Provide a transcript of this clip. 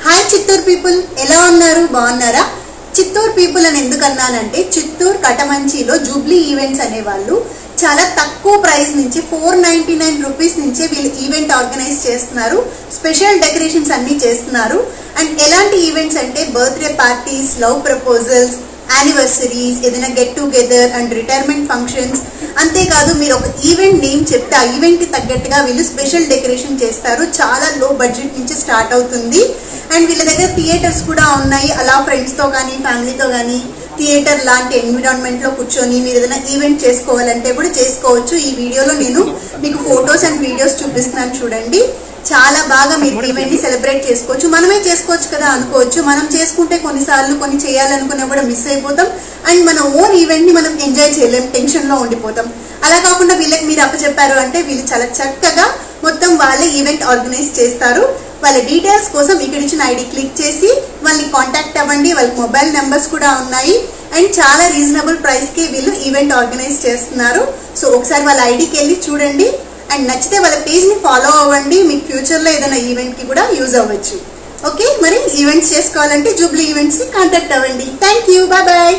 Hi Chittoor people, ఎలా ఉన్నారు? బాగున్నారా? చిత్తూరు పీపుల్ అని ఎందుకు అన్నానంటే, చిత్తూరు కటమంచిలో జూబ్లీ ఈవెంట్స్ అనేవాళ్ళు చాలా తక్కువ ప్రైస్ నుంచి 499 రూపీస్ నుంచే వీళ్ళు ఈవెంట్ ఆర్గనైజ్ చేస్తున్నారు. స్పెషల్ డెకరేషన్స్ అన్ని చేస్తున్నారు. అండ్ ఎలాంటి ఈవెంట్స్ అంటే birthday parties, love proposals, anniversaries, ఏదైనా get together and retirement functions. అంతేకాదు, మీరు ఒక ఈవెంట్ నేమ్ చెప్తే ఆ ఈవెంట్కి తగ్గట్టుగా వీళ్ళు స్పెషల్ డెకరేషన్ చేస్తారు. చాలా లో బడ్జెట్ నుంచి స్టార్ట్ అవుతుంది. అండ్ వీళ్ళ దగ్గర థియేటర్స్ కూడా ఉన్నాయి. అలా ఫ్రెండ్స్తో కానీ ఫ్యామిలీతో కానీ థియేటర్ లాంటి ఎన్విరాన్మెంట్లో కూర్చొని మీరు ఏదైనా ఈవెంట్ చేసుకోవాలంటే కూడా చేసుకోవచ్చు. ఈ వీడియోలో నేను మీకు ఫొటోస్ అండ్ వీడియోస్ చూపిస్తున్నాను, చూడండి. చాలా బాగా మీరు ఈవెంట్ ని సెలబ్రేట్ చేసుకోవచ్చు. మనమే చేసుకోవచ్చు కదా అనుకోవచ్చు. మనం చేసుకుంటే కొన్నిసార్లు కొన్ని చేయాలనుకున్నా కూడా మిస్ అయిపోతాం. అండ్ మన ఓన్ ఈవెంట్ ని మనం ఎంజాయ్ చేయలేం, టెన్షన్ లో ఉండిపోతాం. అలా కాకుండా వీళ్ళకి మీరు అప్పచెప్పారు అంటే వీళ్ళు చాలా చక్కగా మొత్తం వాళ్ళే ఈవెంట్ ఆర్గనైజ్ చేస్తారు. వాళ్ళ డీటెయిల్స్ కోసం ఇక్కడ ఇచ్చిన ఐడి క్లిక్ చేసి వాళ్ళని కాంటాక్ట్ అవ్వండి. వాళ్ళకి మొబైల్ నెంబర్స్ కూడా ఉన్నాయి. అండ్ చాలా రీజనబుల్ ప్రైస్ కి వీళ్ళు ఈవెంట్ ఆర్గనైజ్ చేస్తున్నారు. సో ఒకసారి వాళ్ళ ఐడికి వెళ్ళి చూడండి. అండ్ నచ్చితే వాళ్ళ పేజ్ని ఫాలో అవ్వండి. మీకు ఫ్యూచర్లో ఏదైనా ఈవెంట్కి కూడా యూజ్ అవ్వచ్చు. ఓకే, మరి ఈవెంట్స్ చేసుకోవాలంటే జూబ్లీ ఈవెంట్స్ని కాంటాక్ట్ అవ్వండి. Thank you, bye bye.